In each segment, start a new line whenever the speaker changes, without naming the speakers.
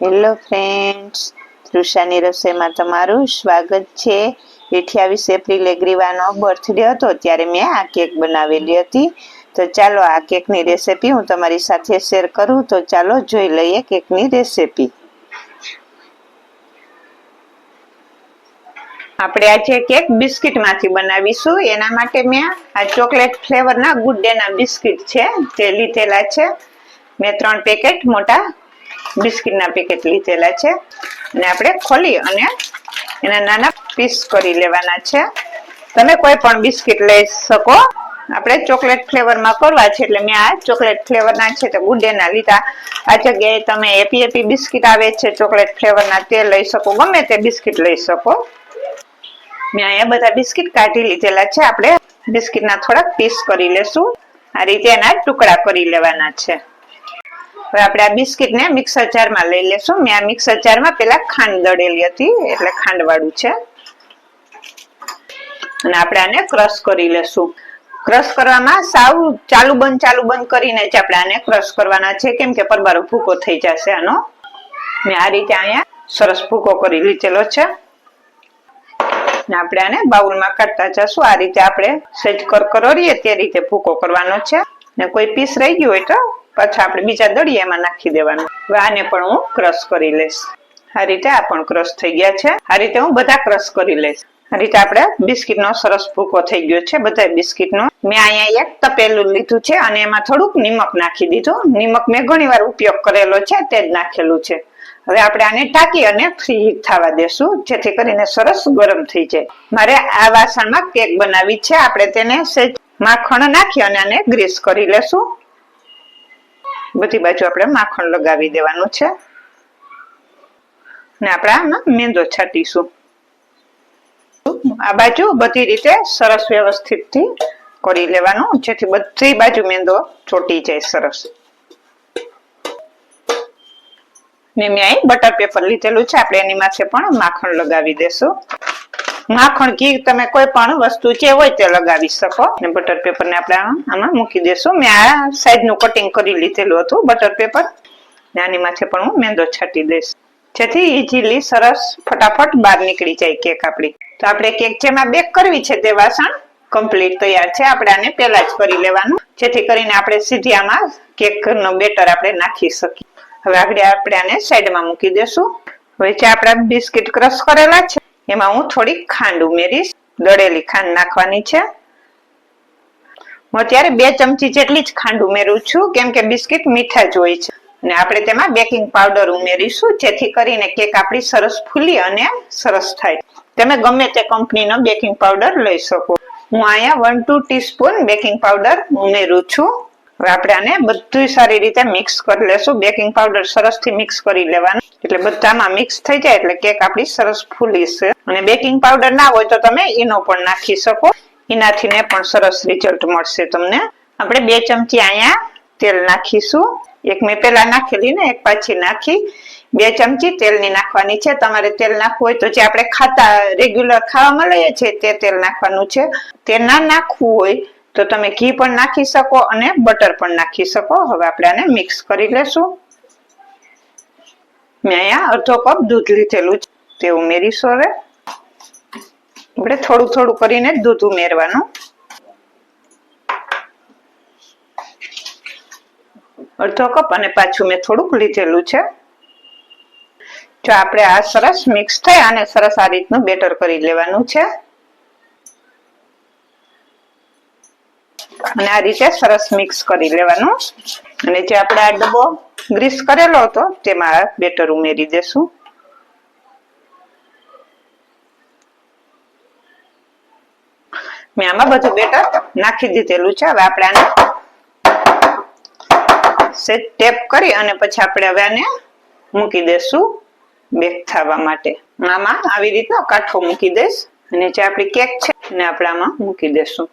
Hello friends, તૃષાની રસોઈમાં તમારું સ્વાગત છે. 28 એપ્રિલે ગ્રીવાનો બર્થડે હતો ત્યારે મેં આ કેક બનાવેલી હતી. તો ચાલો આ કેકની રેસીપી હું તમારી સાથે શેર કરું. તો ચાલો જોઈ લઈએ કેકની રેસીપી. આપણે આજે કેક બિસ્કિટમાંથી બનાવીશું. એના માટે મેં આ ચોકલેટ ફ્લેવરના ગુડ ડેના બિસ્કિટ છે તે લીધેલા છે. મેં 3 પેકેટ મોટા બિસ્કિટના પેકેટ લીધેલા છે અને આપણે ખોલી અને એના નાના પીસ કરી લેવાના છે. તમે કોઈ પણ બિસ્કિટ લઈ શકો. આપણે ચોકલેટ ફ્લેવરમાં કરવા છે એટલે મેં આ ચોકલેટ ફ્લેવરના છે તો ગુડ ડેના લીધા. આ જગ્યાએ તમે એપી બિસ્કિટ આવે છે ચોકલેટ ફ્લેવરના, તે લઈ શકો. ગમે તે બિસ્કિટ લઈ શકો. મેં અહીંયા બધા બિસ્કિટ કાઢી લીધેલા છે. આપણે બિસ્કિટના થોડાક પીસ કરી લેશું. આ રીતે એના ટુકડા કરી લેવાના છે. હવે આપણે આ બિસ્કિટને મિક્સર જારમાં લઈ લેશું. મેં આ મિક્સર જારમાં પેલા ખાંડ દળેલી હતી એટલે ખાંડવાળું છે અને આપણે આને ક્રશ કરી લેશું. ક્રશ કરવામાં સાવ ચાલુ બંધ કરીને જ આપણે આને ક્રશ કરવાના છે, કેમ કે પરબારો ભૂકો થઈ જશે આનો. મેં આ રીતે અહીંયા સરસ ભૂકો કરી લીધેલો છે ને આપણે આને બાઉલમાં કાઢતા જશું. આ રીતે આપણે સહેજ કરકરોરીએ તે રીતે ભૂકો કરવાનો છે ને કોઈ પીસ રહી ગયું હોય તો પાછા આપણે બીજા દળીએ એમાં નાખી દેવાનું. હવે આને પણ હું ક્રશ કરી લઈશ. આ રીતે આ પણ ક્રશ થઈ ગયા છે. આ રીતે હું બધા ક્રશ કરી લઈશ. આ રીતે આપણે બિસ્કિટનો સરસ ભૂકો થઈ ગયો છે બધા બિસ્કિટનો. મેં અહીંયા એક તપેલું લીધું છે અને એમાં થોડુંક નિમક નાખી દીધું. નિમક મેં ઘણી વાર ઉપયોગ કરેલો છે તે જ નાખેલું છે. હવે આપણે આને ઢાંકી અને ફ્રી હીટ થવા દેશું જેથી કરીને સરસ ગરમ થઈ જાય. મારે આ વાસણમાં કેક બનાવી છે. આપણે તેને સહેજ માખણ નાખી અને આને ગ્રીસ કરી લેશું. બધી બાજુ આપણે માખણ લગાવી દેવાનું છે ને આપણે આમાં મેંદો છાંટીશું. આ બાજુ બધી રીતે સરસ વ્યવસ્થિતથી કરી લેવાનું જેથી બધી બાજુ મેંદો ચોટી જાય સરસ. ને મેં અહીં બટર પેપર લીધેલું છે. આપણે એની માથે પણ માખણ લગાવી દેશું. માખણ ઘી તમે કોઈ પણ વસ્તુ જે હોય તે લગાવી શકો. ને બટર પેપર ને આપણે આમાં મૂકી દેશું. મેં આ સાઈઝનું કટિંગ કરી લીધેલું હતું બટર પેપર. ને આની માથે પણ હું મેંદો છાંટી દઈશ જેથી ઈઝીલી સરસ ફટાફટ બહાર નીકળી જાય કેક આપણી. તો આપણે કેક જેમાં બેક કરવી છે તે વાસણ કમ્પ્લીટ તૈયાર છે. આપણે આને પહેલા જ કરી લેવાનું જેથી કરીને આપણે સીધી આમાં કેકનો બેટર આપણે નાખી શકીએ. હવે આપણે આને સાઈડમાં મૂકી દેશું. હવે જે આપણા બિસ્કિટ ક્રશ કરેલા છે એમાં હું થોડીક ખાંડ ઉમેરીશ. દળેલી ખાંડ નાખવાની છે. હું અત્યારે 2 ચમચી જેટલી જ ખાંડ ઉમેરું છું કેમ કે બિસ્કિટ મીઠા જ હોય છે. અને આપણે તેમાં બેકિંગ પાવડર ઉમેરીશું જેથી કરીને કેક આપણી સરસ ફૂલી અને સરસ થાય. તમે ગમે તે કંપનીનો બેકિંગ પાવડર લઈ શકો. હું અહીંયા 1-2 ટીસ્પૂન બેકિંગ પાવડર ઉમેરું છું. હવે આપણે આને બધું સારી રીતે મિક્સ કરી લેશું. બેકિંગ પાવડર સરસથી મિક્સ કરી લેવાનું એટલે બધામાં મિક્સ થઈ જાય એટલે કેક આપણી સરસ ફૂલી છે. અને બેકિંગ પાવડર ના હોય તો તમે ઈનો પણ નાખી શકો. એનાથી ને પણ સરસ રિઝલ્ટ મળશે તમને. આપણે 2 ચમચી અહીંયા તેલ નાખીશું. એક મેં પેલા નાખેલી ને એક પાછી નાખી. 2 ચમચી તેલની નાખવાની છે. તમારે તેલ નાખવું હોય તો જે આપણે ખાતા રેગ્યુલર ખાવામાં લઈએ છીએ તે તેલ નાખવાનું છે. તે ના નાખવું હોય તો તમે ઘી પણ નાખી શકો અને બટર પણ નાખી શકો. હવે આપણે આને મિક્સ કરી લેશું. મેં અહીંયા અડધો કપ દૂધ લીધેલું છે તે ઉમેરીશું. હવે આપણે થોડું કરીને દૂધ ઉમેરવાનું. અડધો કપ અને પાછું મેં થોડુંક લીધેલું છે. જો આપણે આ સરસ મિક્સ થાય અને સરસ આ રીતનું બેટર કરી લેવાનું છે અને આ રીતે સરસ મિક્સ કરી લેવાનું. અને જે આપણે આ ડબ્બો ગ્રીસ કરેલો હતો તેમાં બેટર ઉમેરી દેશું. મેં આમાં બધું બેટર નાખી દીધેલું છે. હવે આપણે આને સેટ ટેપ કરી અને પછી આપણે હવે આને મૂકી દેશું બેક થવા માટે. આમાં આવી રીતનો કાઠો મૂકી દઈશ અને જે આપણી કેક છે એને આપણે આમાં મૂકી દેશું.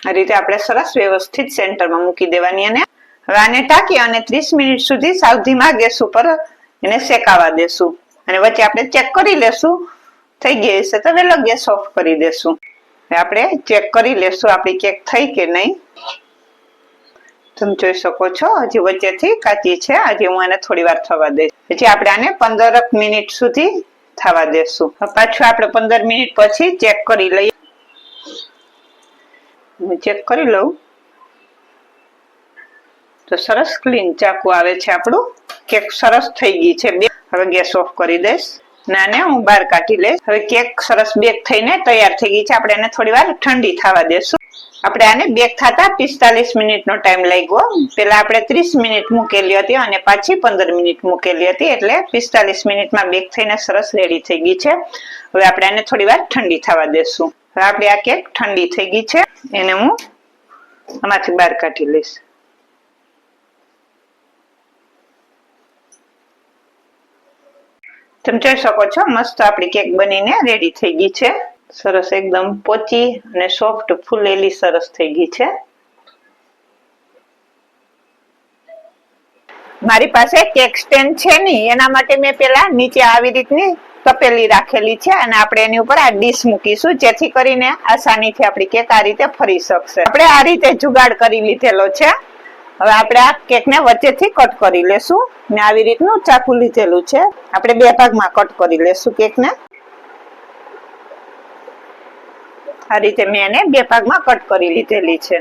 આ રીતે આપણે સરસ વ્યવસ્થિત સેન્ટરમાં મૂકી દેવાની. અને હવે આને ઢાંકી અને 30 મિનિટ સુધી સાવ ધીમા ગેસ ઉપર એને શેકાવા દેશું. અને વચ્ચે આપણે ચેક કરી લેશું થઈ ગઈ હશે તો વહેલો ગેસ ઓફ કરી દેશું. આપણે ચેક કરી લેશું આપણી કેક થઈ કે નહીં. તમે જોઈ શકો છો હજી વચ્ચેથી કાચી છે. હજી હું એને થોડી વાર થવા દઈશ. પછી આપણે આને 15 મિનિટ સુધી થવા દેશું. પાછું આપણે 15 મિનિટ પછી ચેક કરી લઈએ. હું ચેક કરી લઉં તો સરસ ક્લીન ચાકુ આવે છે. આપણું કેક સરસ થઈ ગઈ છે. હવે ગેસ ઓફ કરી દઈશ. નાને હું બહાર કાઢી લઈશ. હવે કેક સરસ બેક થઈને તૈયાર થઈ ગઈ છે. આપણે એને થોડી વાર ઠંડી થવા દેશું. આપણે આને બેક થતા 45 મિનિટનો ટાઈમ લાગ્યો. પેલા આપણે 30 મિનિટ મૂકેલી હતી અને પાછી 15 મિનિટ મૂકેલી હતી, એટલે 45 મિનિટમાં બેક થઈને સરસ રેડી થઈ ગઈ છે. હવે આપણે આને થોડી વાર ઠંડી થવા દેશું. હવે આપણી આ કેક ઠંડી થઈ ગઈ છે. એને હું આમાંથી બહાર કાઢી લઈશ. તમે જોઈ શકો છો મસ્ત આપણી કેક બનીને રેડી થઈ ગઈ છે. સરસ એકદમ પોચી અને સોફ્ટ ફૂલેલી સરસ થઈ ગઈ છે. મારી પાસે કેક સ્ટેન્ડ છે નહીં, એના માટે મેં પેલા નીચે આવી રીતની તપેલી રાખેલી છે અને આપણે એની ઉપર આ ડીશ મૂકીશું, જેથી કરીને આસાનીથી આપણી કેક આ રીતે ફરી શકશે. આપણે આ રીતે જુગાડ કરી લીધેલો છે. હવે આપણે આ કેકને વચ્ચેથી કટ કરી લેશું. મેં આવી રીતનું ચાકુ લીધેલું છે. આપણે બે ભાગમાં કટ કરી લેશું કેકને. આ રીતે મેં એને બે ભાગમાં કટ કરી લીધેલી છે.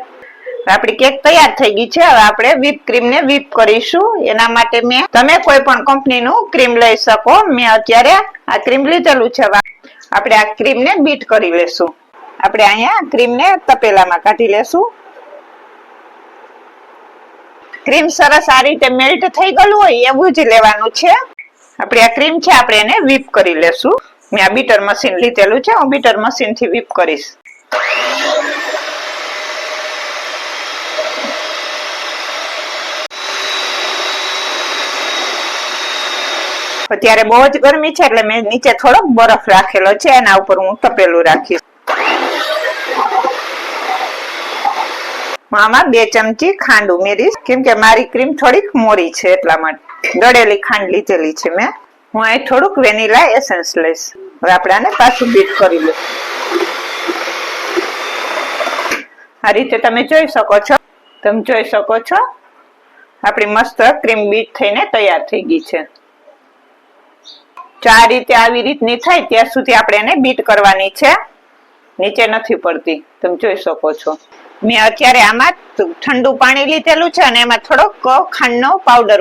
આપણી કેક તૈયાર થઈ ગઈ છે. હવે આપણે વ્હીપ ક્રીમ ને વ્હીપ કરીશું. એના માટે તમે કોઈ પણ કંપનીનું ક્રીમ લઈ શકો. મેં અત્યારે આ ક્રીમ લીધેલું છે. આપણે આ ક્રીમ ને બીટ કરી લેશું. આપણે અહીંયા ક્રીમ ને તપેલામાં કાઢી લેશું. ક્રીમ સરસ આ રીતે મેલ્ટ થઈ ગયું હોય એવું જ લેવાનું છે. આપણે આ ક્રીમ છે આપણે એને વ્હીપ કરી લેશું. મેં આ બીટર મશીન લીધેલું છે. હું બીટર મશીન થી વ્હીપ કરીશ. અત્યારે બહુ જ ગરમી છે એટલે મેં નીચે થોડોક બરફ રાખેલો છે. એના ઉપર હું તપેલું રાખીશ. આમાં 2 ચમચી ખાંડ ઉમેરીશ, કેમ કે મારી ક્રીમ થોડીક મોરી છે એટલા માટે. દળેલી ખાંડ લીધેલી છે મેં. હું અહીં થોડુંક વેનીલા એસેન્સ લઈશ. હવે આપણે આને પાછું બીટ કરી લઈશું. આ રીતે તમે જોઈ શકો છો. આપણી મસ્ત ક્રીમ બીટ થઈને તૈયાર થઈ ગઈ છે. આ રીતે આવી રીતની થાય ત્યાં સુધી આપણે એને બીટ કરવાની છે. નીચે નથી પડતી. તમે જોઈ શકો છો. મેં અત્યારે આમાં ઠંડુ પાણી લીધેલું છે અને એમાં થોડોક ખાંડનો પાવડર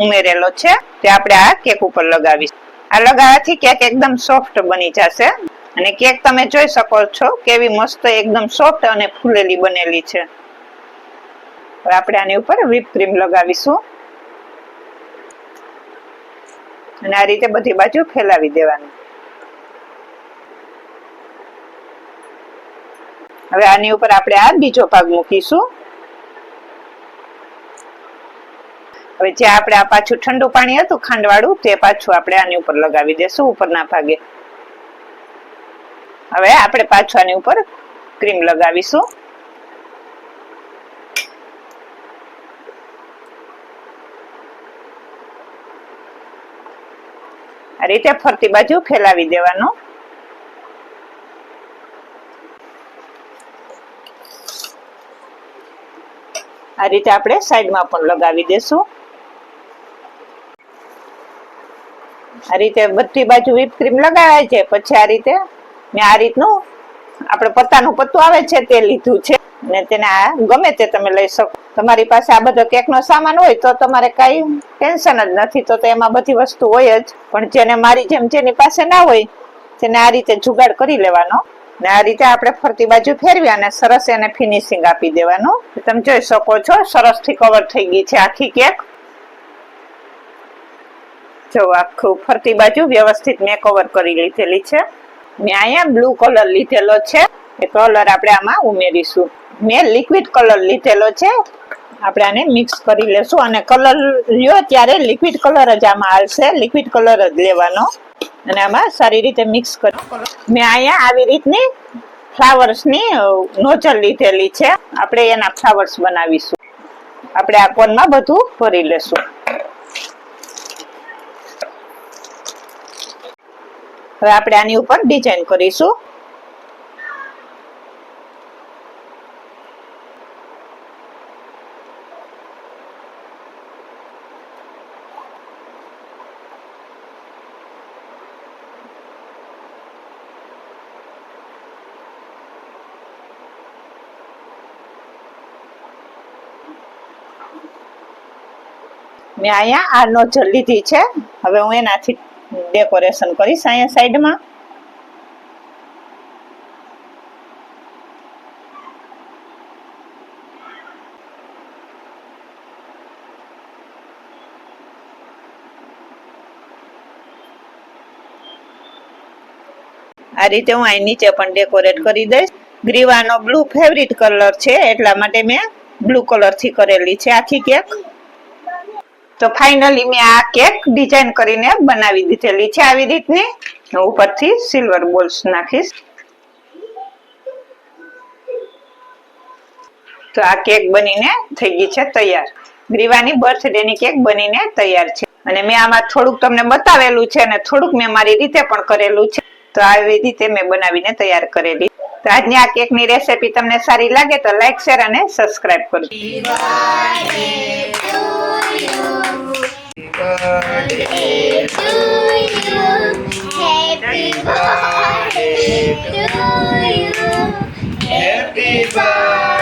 ઉમેરેલો છે. તે આપણે આ કેક ઉપર લગાવીશું. આ લગાવવાથી કેક એકદમ સોફ્ટ બની જશે. અને કેક તમે જોઈ શકો છો કેવી મસ્ત એકદમ સોફ્ટ અને ફૂલેલી બનેલી છે. હવે આપણે આની ઉપર વ્હીપ ક્રીમ લગાવીશું અને આ રીતે બધી બાજુ ફેલાવી દેવાનું. હવે આની ઉપર આપણે આ બીજો ભાગ મૂકીશું. હવે જે આપણે આ પાછું ઠંડુ પાણી હતું ખાંડવાળું તે પાછું આપણે આની ઉપર લગાવી દેશું ઉપરના ભાગે. હવે આપણે પાછું આની ઉપર ક્રીમ લગાવીશું. આ રીતે ફરતી બાજુ ફેલાવી દેવાનું. આ રીતે આપણે સાઈડમાં પણ લગાવી દેશું. આ રીતે બધી બાજુ વ્હીપ ક્રીમ લગાવાય છે. પછી આ રીતે મેં આ રીતનું આપણે પત્તાનું પત્તું આવે છે તે લીધું છે ને તેને આ ગમે તે તમે લઈ શકો. તમારી પાસે આ બધો કેકનો સામાન હોય તો તમારે કઈ ટેન્શન જ નથી. તો એમાં બધી વસ્તુ હોય જ. પણ જેને મારી જેમ જેની પાસે ના હોય તેને આ રીતે જુગાડ કરી લેવાનો ને આ રીતે આપણે ફરતી બાજુ ફેરવી અને સરસ એને ફિનિશિંગ આપી દેવાનું. તમે જોઈ શકો છો સરસ થી કવર થઈ ગઈ છે આખી કેક. જો આખું ફરતી બાજુ વ્યવસ્થિત મેં કવર કરી લીધેલી છે. મેં અહીંયા બ્લુ કલર લીધેલો છે. એ કલર આપણે આમાં ઉમેરીશું. મેં લિક્વિડ કલર લીધેલો છે. આપણે આને મિક્સ કરી લેશું અને કલર લ્યો ત્યારે લિક્વિડ કલર જ આમાં આવશે. લિક્વિડ કલર જ લેવાનો અને આમાં સારી રીતે મિક્સ કરી. મેં અહીંયા આવી રીતની ફ્લાવર્સની નોઝલ લીધેલી છે. આપણે એના ફ્લાવર્સ બનાવીશું. આપણે આ કોનમાં બધું ભરી લેશું. હવે આપણે આની ઉપર ડિઝાઇન કરીશું. મેં અહીંયા આ નોઝલ લીધી છે. હવે હું એનાથી ડેકોરેશન કરીશ અહીંયા સાઈડમાં. આ રીતે હું અહીં નીચે પણ ડેકોરેટ કરી દઈશ. ગ્રીવાનો બ્લુ ફેવરિટ કલર છે એટલા માટે મેં બ્લુ કલર થી કરેલી છે આખી કેક. તો ફાઇનલી મેં આ કેક ડિઝાઇન કરીને બનાવી દીધેલી છે આવી રીતની. ઉપરથી સિલ્વર બોલ્સ નાખીશ. તો આ કેક બનીને થઈ ગઈ છે તૈયાર. ગ્રીવાની બર્થડે ની કેક બનીને તૈયાર છે. અને મેં આમાં થોડુંક તમને બતાવેલું છે અને થોડુંક મેં મારી રીતે પણ કરેલું છે. તો આવી રીતે મેં બનાવીને તૈયાર કરેલી. તો આજની આ કેકની રેસીપી તમને સારી લાગે તો લાઈક શેર અને સબસ્ક્રાઇબ કરજો.
Happy birthday to you. Happy birthday.